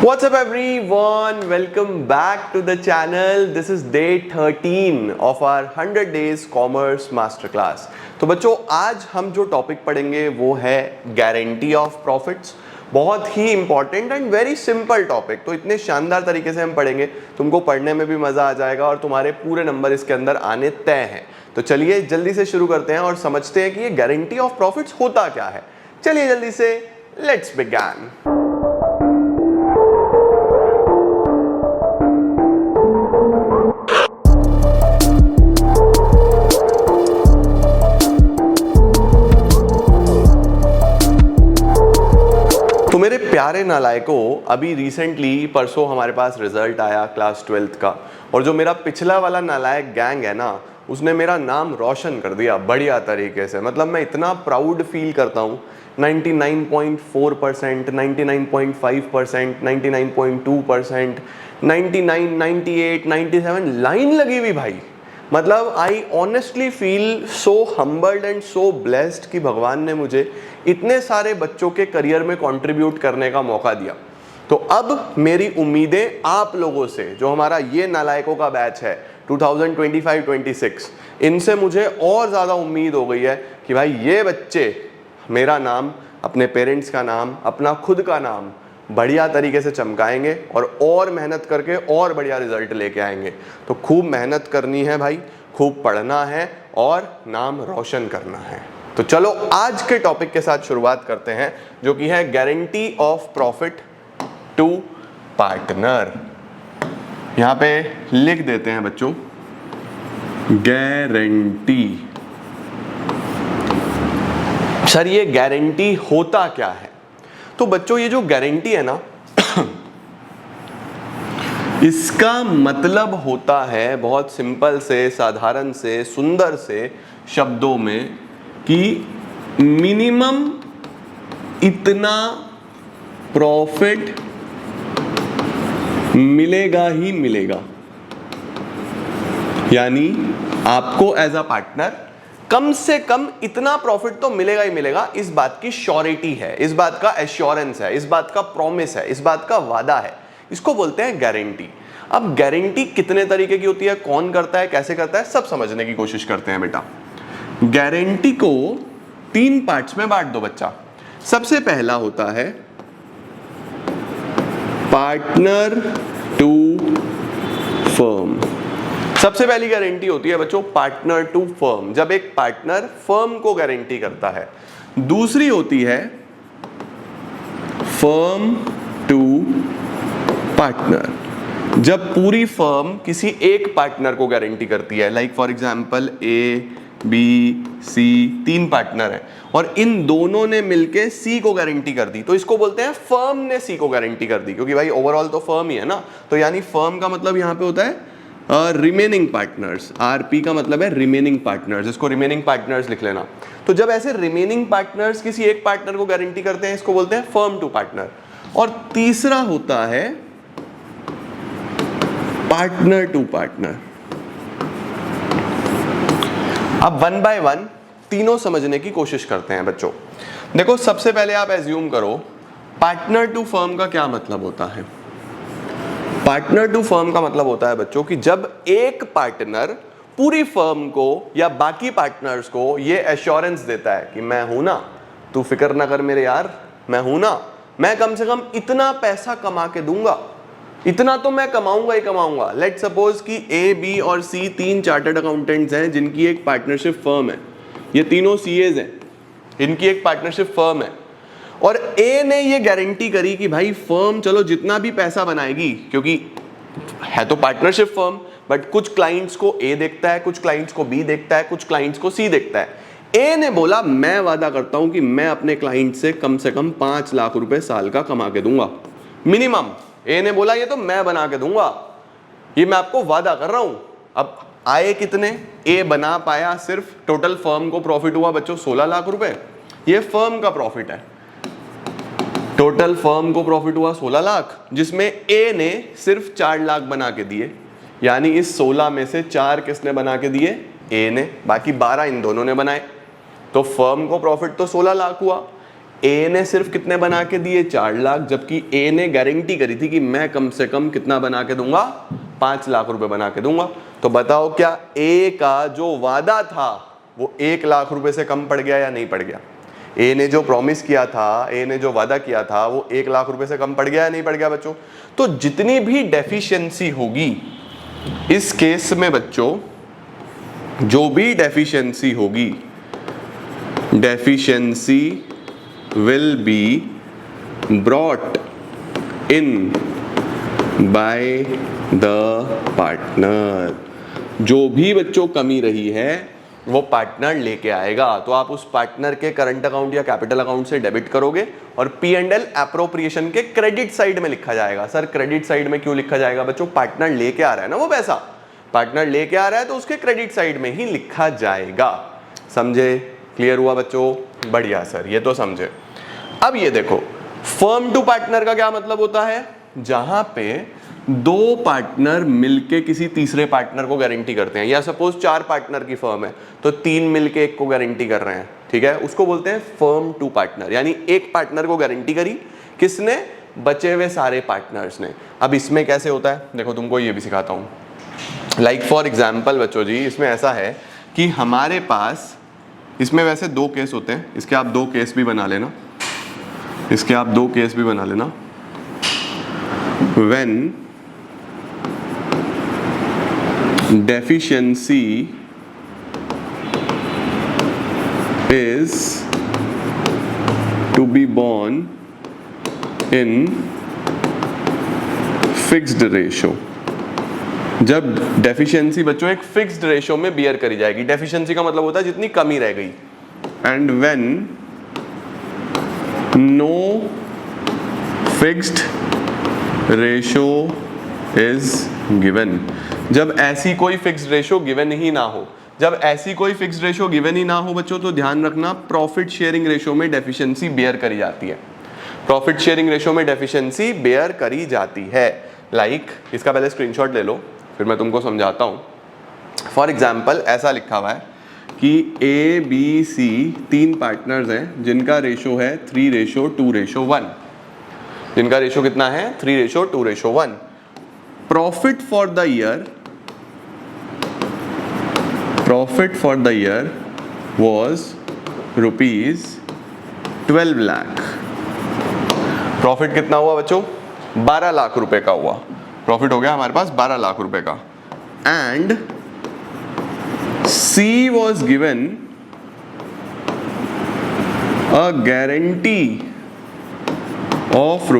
What's up everyone? Welcome back to the channel. This is day 13 of our 100 days commerce masterclass. तो बच्चों आज हम जो topic पढ़ेंगे वो है गारंटी ऑफ प्रॉफिट्स। बहुत ही important and very simple topic. तो इतने शानदार तरीके से हम पढ़ेंगे, तुमको पढ़ने में भी मजा आ जाएगा और तुम्हारे पूरे नंबर इसके अंदर आने तय हैं। तो चलिए जल्दी से शुरू करते हैं और समझते हैं कि ये गारंटी ऑफ प्रॉफिट्स होता क्या है। चलिए जल्दी से लेट्स बिगिन। तो मेरे प्यारे नालायकों, अभी रिसेंटली परसों हमारे पास रिजल्ट आया क्लास 12th का, और जो मेरा पिछला वाला नालायक गैंग है ना, उसने मेरा नाम रोशन कर दिया बढ़िया तरीके से। मतलब मैं इतना प्राउड फील करता हूँ। 99.4%, 99.5%, 99.2%, 99, 98, 97 लाइन लगी हुई भाई। मतलब I honestly feel so humbled and so blessed कि भगवान ने मुझे इतने सारे बच्चों के करियर में कंट्रीब्यूट करने का मौका दिया। तो अब मेरी उम्मीदें आप लोगों से, जो हमारा ये नालायकों का बैच है 2025-26, इनसे मुझे और ज़्यादा उम्मीद हो गई है कि भाई ये बच्चे मेरा नाम, अपने पेरेंट्स का नाम, अपना खुद का नाम बढ़िया तरीके से चमकाएंगे और मेहनत करके और बढ़िया रिजल्ट लेके आएंगे। तो खूब मेहनत करनी है भाई, खूब पढ़ना है और नाम रोशन करना है। तो चलो आज के टॉपिक के साथ शुरुआत करते हैं, जो कि है guarantee of profit to partner. यहां पे लिख देते हैं बच्चों गारंटी। सर ये गारंटी होता क्या है? तो बच्चों ये जो गारंटी है ना इसका मतलब होता है बहुत सिंपल से, साधारण से, सुंदर से शब्दों में कि मिनिमम इतना प्रॉफिट मिलेगा ही मिलेगा। यानी आपको एज अ पार्टनर कम से कम इतना प्रॉफिट तो मिलेगा ही मिलेगा। इस बात की श्योरिटी है, इस बात का एश्योरेंस है, इस बात का प्रॉमिस है, इस बात का वादा है। इसको बोलते हैं गारंटी। अब गारंटी कितने तरीके की होती है, कौन करता है, कैसे करता है, सब समझने की कोशिश करते हैं बेटा। गारंटी को 3 पार्ट्स में बांट दो बच्चा। सबसे पहला होता है पार्टनर टू फर्म। सबसे पहली गारंटी होती है बच्चों पार्टनर टू फर्म, जब एक पार्टनर फर्म को गारंटी करता है। दूसरी होती है फर्म टू पार्टनर, जब पूरी फर्म किसी एक पार्टनर को गारंटी करती है। Like for example A B C 3 partner हैं और इन दोनों ने मिलके सी को गारंटी कर दी, तो इसको बोलते हैं फर्म ने सी को गारंटी कर दी। क्योंकि भाई ओवरऑल तो फर्म ही है ना, तो यानी फर्म का मतलब यहां पे होता है रिमेनिंग पार्टनर्स। आरपी का मतलब है रिमेनिंग पार्टनर्स, इसको रिमेनिंग पार्टनर्स लिख लेना। तो जब ऐसे रिमेनिंग पार्टनर्स किसी एक पार्टनर को गारंटी करते हैं, इसको बोलते हैं फर्म टू पार्टनर। और तीसरा होता है पार्टनर टू पार्टनर। अब वन बाय वन तीनों समझने की कोशिश करते हैं बच्चों। देखो सबसे पहले आप एज्यूम करो पार्टनर टू फर्म का क्या मतलब होता है। पार्टनर टू फर्म का मतलब होता है बच्चों कि जब एक पार्टनर पूरी फर्म को या बाकी पार्टनर्स को ये एश्योरेंस देता है कि मैं हूं ना, तू फिक्र ना कर मेरे यार, मैं हूं ना, मैं कम से कम इतना पैसा कमा के दूंगा, इतना तो मैं कमाऊंगा ही कमाऊंगा। लेट सपोज कि ए बी और सी 3 चार्टर्ड अकाउंटेंट्स हैं जिनकी एक पार्टनरशिप फर्म है। ये तीनों सीएज हैं, इनकी एक पार्टनरशिप फर्म है। और ए ने ये गारंटी करी कि भाई फर्म चलो जितना भी पैसा बनाएगी, क्योंकि है तो पार्टनरशिप फर्म, बट कुछ क्लाइंट्स को ए देखता है, कुछ क्लाइंट्स को बी देखता है, कुछ क्लाइंट्स को सी देखता है। ए ने बोला मैं वादा करता हूं कि मैं अपने क्लाइंट से कम 5 लाख रुपए साल का कमा के दूंगा मिनिमम। ए ने बोला ये तो मैं बना के दूंगा, ये मैं आपको वादा कर रहा हूं। अब आए कितने? ए बना पाया, सिर्फ टोटल फर्म को प्रॉफिट हुआ बच्चों 16 लाख रुपए। ये फर्म का प्रॉफिट है। टोटल फर्म को प्रॉफिट हुआ 16 लाख, जिसमें ए ने सिर्फ 4 लाख बना के दिए। यानी इस 16 में से 4 किसने बना के दिए? ए ने, बाकी 12 इन दोनों ने बनाए। तो फर्म को प्रॉफिट तो 16 लाख हुआ। ए ने सिर्फ कितने बना के दिए 4 लाख, जबकि ए ने गारंटी करी थी कि मैं कम से कम कितना बना के दूंगा 5 लाख रुपए बना के दूंगा। तो बताओ क्या ए का जो वादा था वो 1 लाख रुपए से कम पड़ गया या नहीं पड़ गया? ए ने जो प्रॉमिस किया था, ए ने जो वादा किया था वो 1 लाख रुपए से कम पड़ गया या नहीं पड़ गया बच्चों? तो जितनी भी डेफिशिएंसी होगी इस केस में बच्चों, जो भी डेफिशिएंसी होगी, deficiency will be brought in by the partner. जो भी बच्चों कमी रही है वो पार्टनर लेके आएगा। तो आप उस पार्टनर के करंट अकाउंट या कैपिटल अकाउंट से डेबिट करोगे और P&L एप्रोप्रिएशन के क्रेडिट साइड में लिखा जाएगा। सर क्रेडिट साइड में क्यों लिखा जाएगा बच्चों? पार्टनर लेके आ रहा है ना वो पैसा, पार्टनर लेके आ रहा है तो उसके क्रेडिट साइड में ही लिखा जाएगा। समझे? क्लियर हुआ बच्चों? बढ़िया सर, ये तो समझे। अब ये देखो, फर्म टू पार्टनर का क्या मतलब होता है? जहां पे 2 पार्टनर मिलके किसी तीसरे पार्टनर को गारंटी करते हैं, या सपोज 4 पार्टनर की फर्म है तो 3 मिलके एक को गारंटी कर रहे हैं, ठीक है, उसको बोलते हैं फर्म टू पार्टनर। यानी एक पार्टनर को गारंटी करी, किसने? बचे हुए सारे पार्टनर्स ने। अब इसमें कैसे होता है देखो, तुमको ये भी सिखाता हूं। लाइक फॉर एग्जाम्पल बच्चों जी, इसमें ऐसा है कि हमारे पास, इसमें वैसे 2 केस होते हैं, इसके आप 2 केस भी बना लेना, इसके आप 2 केस भी बना लेना। When deficiency is to be borne in fixed ratio, जब डेफिशिएंसी बच्चों एक फिक्स्ड रेशियो में बियर करी जाएगी। डेफिशिएंसी का मतलब होता है जितनी कमी रह गई। And when no fixed ratio is given, जब ऐसी कोई फिक्स्ड रेशियो गिवन ही ना हो, जब ऐसी कोई फिक्स्ड रेशियो गिवन ही ना हो बच्चों, तो ध्यान रखना प्रॉफिट शेयरिंग रेशियो में डेफिशिएंसी बेयर करी जाती है। प्रॉफिट शेयरिंग रेशियो में डेफिशिएंसी बेयर करी जाती है। लाइक इसका पहले स्क्रीनशॉट ले लो, फिर मैं तुमको समझाता हूँ। फॉर एग्जाम्पल ऐसा लिखा हुआ है कि ए बी सी 3 पार्टनर्स हैं जिनका रेशियो है 3:2:1। जिनका रेशियो कितना है? 3:2:1। Profit for the year was ₹12 lakh. Profit कितना हुआ बच्चों? 12 लाख रुपए का हुआ। प्रॉफिट हो गया हमारे पास 12 लाख रुपए का। And C was given a guarantee of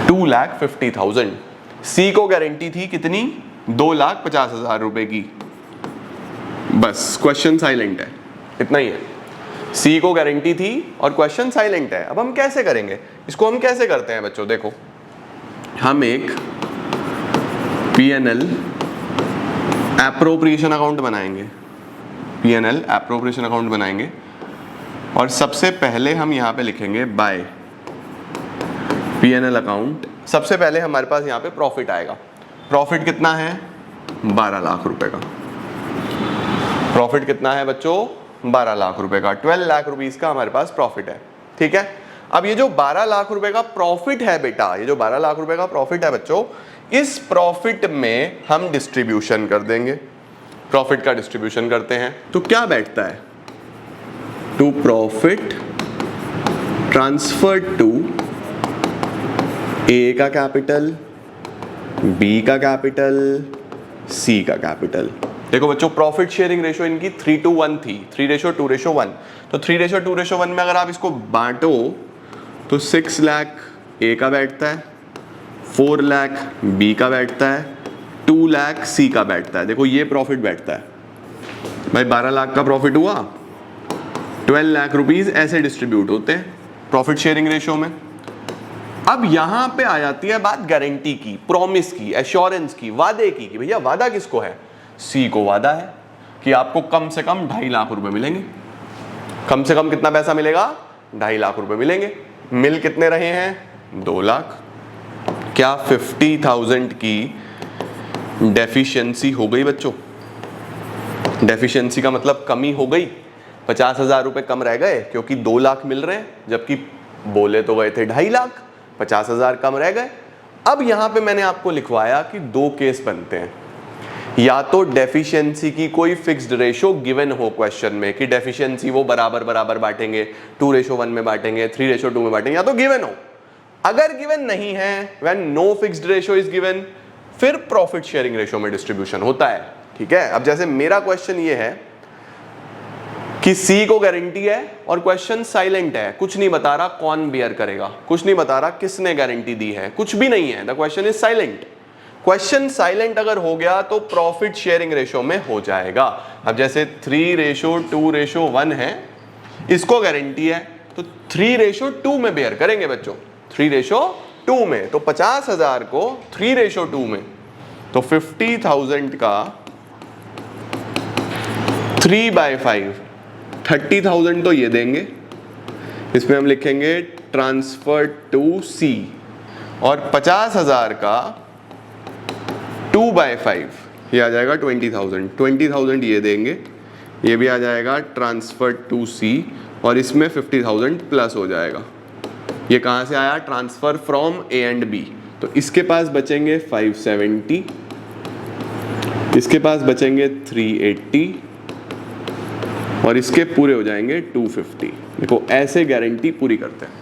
₹2,50,000। C को गारंटी थी कितनी? 2,50,000 रुपए की। बस क्वेश्चन साइलेंट है, इतना ही है। सी को गारंटी थी और क्वेश्चन साइलेंट है। अब हम कैसे करेंगे इसको? हम कैसे करते हैं बच्चों? देखो, हम एक P&L एप्रोप्रिएशन अकाउंट बनाएंगे, P&L एप्रोप्रिएशन अकाउंट बनाएंगे और सबसे पहले हम यहाँ पे लिखेंगे बाय P&L अकाउंट। सबसे पहले हमारे पास यहाँ पे प्रॉफिट आएगा। प्रॉफिट कितना है? 12 लाख रुपए का। प्रॉफिट कितना है बच्चों? 12 लाख रुपए का। 12 लाख रुपीस का हमारे पास प्रॉफिट है, ठीक है। अब ये जो 12 लाख रुपए का प्रॉफिट है बेटा, ये जो 12 लाख रुपए का प्रॉफिट है बच्चों, इस प्रॉफिट में हम डिस्ट्रीब्यूशन कर देंगे। प्रॉफिट का डिस्ट्रीब्यूशन करते हैं तो क्या बैठता है? टू प्रॉफिट ट्रांसफर्ड टू ए का कैपिटल, बी का कैपिटल, सी का कैपिटल। देखो बच्चों, प्रॉफिट शेयरिंग रेशियो इनकी 3:1 थी, 3:2:1। तो 3:2:1 में अगर आप इसको बांटो तो 6 लाख ए का बैठता है, 4 लाख बी का बैठता है, 2 लाख सी का बैठता है। देखो ये प्रॉफिट बैठता है भाई। 12 लाख का प्रॉफिट हुआ, 12 लाख रुपीस ऐसे डिस्ट्रीब्यूट होते हैं प्रॉफिट शेयरिंग रेशियो में। अब यहां पे आ जाती है बात गारंटी की, प्रॉमिस की, एश्योरेंस की, वादे की कि भैया वादा किसको है? सी को वादा है कि आपको कम से कम 2.5 लाख रुपए मिलेंगे। कम से कम कितना पैसा मिलेगा? 2.5 लाख रुपए मिलेंगे। मिल कितने रहे हैं? 2 लाख। क्या 50,000 की डेफिशिएंसी हो गई बच्चों? डेफिशिएंसी का मतलब कमी हो गई। 50,000 रुपये कम रह गए क्योंकि 2 लाख मिल रहे हैं, जबकि बोले तो गए थे 2.5 लाख, 50,000 कम रह गए। अब यहां पे मैंने आपको लिखवाया कि 2 केस बनते हैं, या तो डेफिशिएंसी की कोई फिक्स्ड रेशो गिवन हो क्वेश्चन में कि डेफिशिएंसी वो बराबर बराबर बांटेंगे, 2:1 में बांटेंगे, 3:2 में बांटेंगे, या तो गिवन हो। अगर गिवन नहीं है, when no fixed ratio is given, फिर प्रॉफिट शेयरिंग रेशो में डिस्ट्रीब्यूशन होता है। ठीक है, अब जैसे मेरा क्वेश्चन ये है कि सी को गारंटी है और क्वेश्चन साइलेंट है, कुछ नहीं बता रहा कौन बियर करेगा, कुछ नहीं बता रहा किसने गारंटी दी है, कुछ भी नहीं है, the question is silent. Question silent अगर हो गया तो प्रॉफिट शेयरिंग रेशो में हो जाएगा। अब जैसे 3:2:1 है, इसको गारंटी है तो 3:2 में बेयर करेंगे बच्चों, 3:2 में। तो 50,000 को 3:2 में, तो 50,000 का 3/5, 30,000 तो ये देंगे, इसमें हम लिखेंगे ट्रांसफर टू सी, और 50,000 का 2/5 ये आ जाएगा 20,000, 20,000 ये देंगे, ये भी आ जाएगा ट्रांसफर टू सी, और इसमें 50,000 प्लस हो जाएगा। ये कहाँ से आया? Transfer from A and B. तो इसके पास बचेंगे 570, इसके पास बचेंगे 380, और इसके पूरे हो जाएंगे 250। देखो ऐसे गारंटी पूरी करते हैं,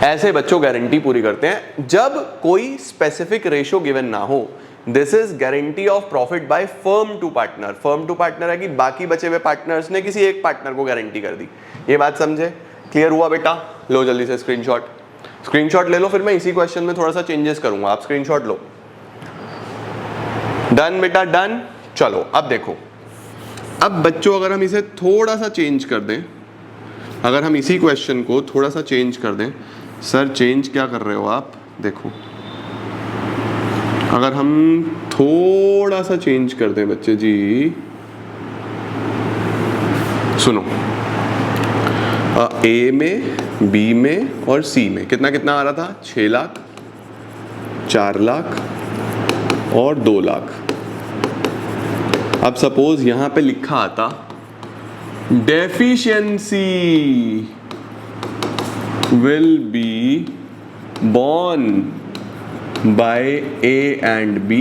ऐसे बच्चों गारंटी पूरी करते हैं जब कोई स्पेसिफिक रेशो गिवन ना हो। This is guarantee of profit by firm to partner. Firm to partner है कि बाकी बचे हुए पार्टनर्स ने किसी एक पार्टनर को गारंटी कर दी। ये बात समझे? क्लियर हुआ बेटा? लो जल्दी से स्क्रीनशॉट ले लो, फिर मैं इसी क्वेश्चन में थोड़ा सा चेंजेस करूंगा, आप स्क्रीनशॉट लो। डन बेटा, डन। चलो अब देखो, अब बच्चों अगर हम इसे थोड़ा सा चेंज कर दें, अगर हम इसी क्वेश्चन को थोड़ा सा चेंज कर दें, सर चेंज क्या कर रहे हो आप? देखो अगर हम थोड़ा सा चेंज कर दें बच्चे जी, सुनो, ए में, बी में और सी में कितना कितना आ रहा था? 6 लाख, 4 लाख और 2 लाख। अब सपोज यहां पे लिखा आता deficiency will be borne by A and B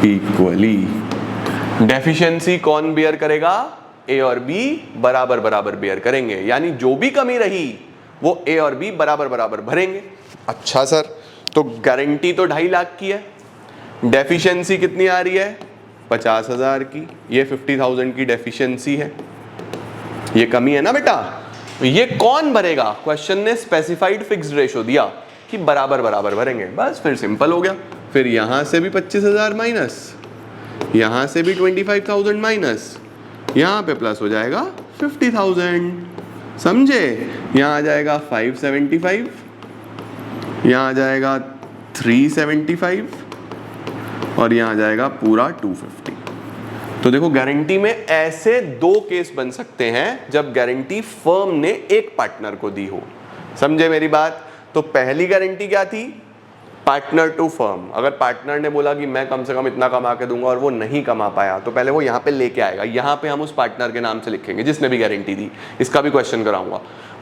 equally। Deficiency कौन बियर करेगा? ए और बी बराबर बराबर बियर करेंगे, यानी जो भी कमी रही वो ए और बी बराबर बराबर भरेंगे। अच्छा सर, तो गारंटी तो 2.5 लाख की है, डेफिशिएंसी कितनी आ रही है? 50,000 की, ये 50,000 की डेफिशिएंसी है, ये कमी है ना बेटा। ये कौन भरेगा? क्वेश्चन ने स्पेसिफाइड फिक्स्ड रेशो दिया कि बराबर बराबर भरेंगे, बस फिर सिंपल हो गया। फिर यहां से भी 25,000 माइनस, यहां से भी 25,000 माइनस, यहां पे प्लस हो जाएगा 50,000, समझे? यहां आ जाएगा 575, यहां आ जाएगा 375 और यहां आ जाएगा पूरा 250। तो देखो गारंटी में ऐसे 2 केस बन सकते हैं जब गारंटी फर्म ने एक पार्टनर को दी हो, समझे मेरी बात? तो पहली गारंटी क्या थी? Partner to firm. अगर पार्टनर ने बोला कि मैं कम से कम इतना कमा के दूंगा और वो नहीं कमा पाया, तो पहले वो यहाँ पे लेके आएगा, यहाँ पे हम उस पार्टनर के नाम से लिखेंगे जिसने भी गारंटी दी। इसका भी क्वेश्चन कराऊंगा।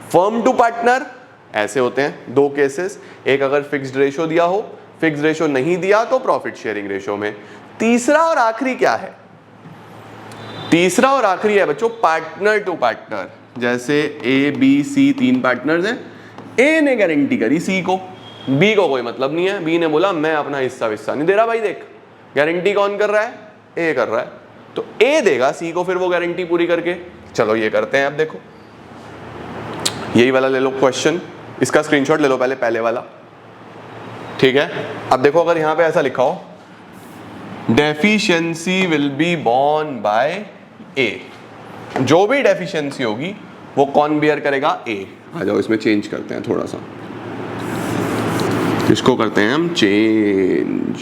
फर्म टू पार्टनर ऐसे होते हैं 2 केसेस, एक अगर फिक्स्ड रेशो दिया हो, फिक्स्ड रेशो नहीं दिया तो प्रॉफिट शेयरिंग रेशो में। तीसरा और आखिरी क्या है? तीसरा और आखिरी है बच्चों पार्टनर टू पार्टनर। जैसे ए बी सी 3 पार्टनर्स हैं, ए ने गारंटी करी सी को, बी को कोई मतलब नहीं है, बी ने बोला मैं अपना हिस्सा नहीं दे रहा भाई। देख गारंटी कौन कर रहा है? ए कर रहा है, तो ए देगा सी को फिर वो गारंटी पूरी करके। चलो ये करते हैं। अब देखो यही वाला ले लो क्वेश्चन, इसका स्क्रीनशॉट ले लो पहले वाला, ठीक है? अब देखो अगर यहां पे ऐसा लिखा हो deficiency will be borne by a, जो भी डेफिशिएंसी होगी वो कौन बियर करेगा? ए। आ जाओ इसमें चेंज करते हैं थोड़ा सा, इसको करते हैं हम चेंज।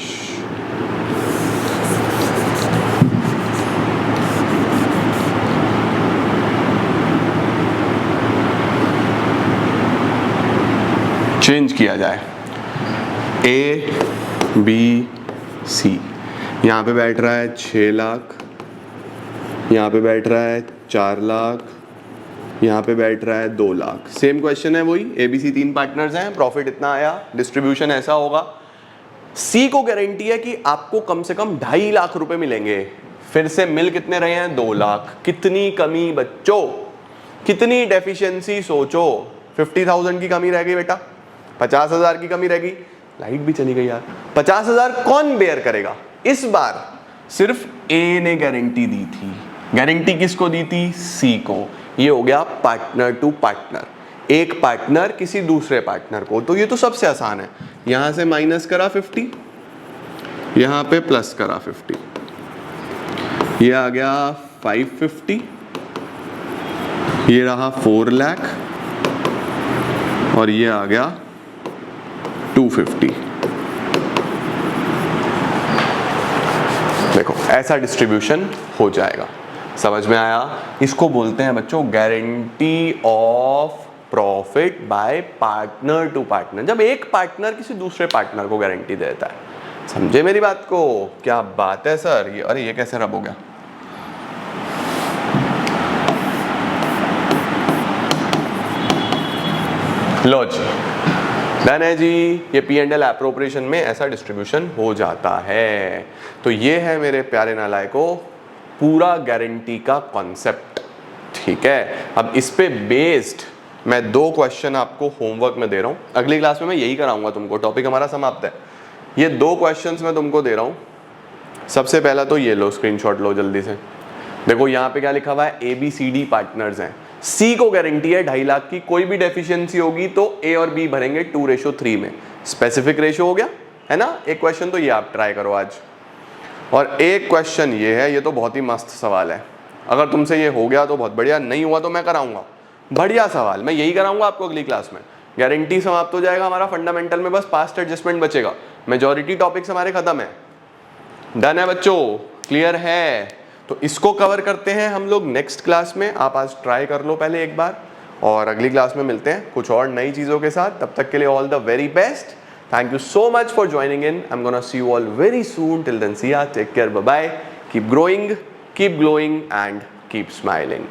चेंज किया जाए, ए बी सी, यहां पे बैठ रहा है 6 लाख, यहाँ पे बैठ रहा है 4 लाख, यहाँ पे बैठ रहा है 2 लाख। सेम क्वेश्चन है वही, ABC 3 पार्टनर्स हैं, प्रॉफिट इतना आया, डिस्ट्रीब्यूशन ऐसा होगा। C को गारंटी है कि आपको कम से कम 2.5 लाख रुपए मिलेंगे। फिर से मिल कितने रहे हैं? 2 लाख। कितनी कमी बच्चों, कितनी डेफिशिएंसी सोचो। 50,000 की कमी रह गई बेटा, 50,000 की कमी रह गई। लाइट भी चली गई यार। 50,000 कौन बेयर करेगा? इस बार सिर्फ A ने गारंटी दी थी। गारंटी किसको दी थी? C को। ये हो गया पार्टनर टू पार्टनर, एक पार्टनर किसी दूसरे पार्टनर को। तो ये तो सबसे आसान है। यहां से माइनस करा 50, यहां पे प्लस करा 50, ये आ गया 550, ये रहा 4 लाख और ये आ गया 250। देखो ऐसा डिस्ट्रीब्यूशन हो जाएगा। समझ में आया? इसको बोलते हैं बच्चों guarantee of profit by partner to partner, जब एक पार्टनर किसी दूसरे पार्टनर को गारंटी देता है। समझे मेरी बात को? क्या बात है सर। ये अरे ये कैसे रब हो गया? लो जी, डन है जी। ये P&L एप्रोप्रिएशन में ऐसा डिस्ट्रीब्यूशन हो जाता है। तो ये है मेरे प्यारे नालायकों पूरा गारंटी का कॉन्सेप्ट। ठीक है, अब इस पे बेस्ड मैं 2 क्वेश्चन आपको होमवर्क में दे रहा हूँ। अगली क्लास में मैं यही कराऊंगा तुमको, टॉपिक हमारा समाप्त है। ये 2 क्वेश्चंस मैं तुमको दे रहा हूँ। सबसे पहला तो ये लो, स्क्रीनशॉट लो जल्दी से। देखो यहाँ पे क्या लिखा हुआ है? ABCD पार्टनर्स हैं। C को गारंटी है 2.5 लाख की, कोई भी डेफिशिएंसी होगी तो A और B भरेंगे 2:3 में। स्पेसिफिक रेशियो हो गया है ना। एक क्वेश्चन तो ये आप ट्राई करो आज, और एक क्वेश्चन ये है, ये तो बहुत ही मस्त सवाल है। अगर तुमसे ये हो गया तो बहुत बढ़िया, नहीं हुआ तो मैं कराऊंगा। बढ़िया सवाल, मैं यही कराऊंगा आपको अगली क्लास में। गारंटी समाप्त हो जाएगा हमारा, फंडामेंटल में बस पास्ट एडजस्टमेंट बचेगा। मेजॉरिटी टॉपिक्स हमारे खत्म है। डन है बच्चों? क्लियर है? तो इसको कवर करते हैं हम लोग नेक्स्ट क्लास में। आप आज ट्राई कर लो पहले एक बार, और अगली क्लास में मिलते हैं कुछ और नई चीज़ों के साथ। तब तक के लिए all the very best. Thank you so much for joining in. I'm gonna see you all very soon. Till then, see ya. Take care. Bye bye. Keep growing, keep glowing, and keep smiling.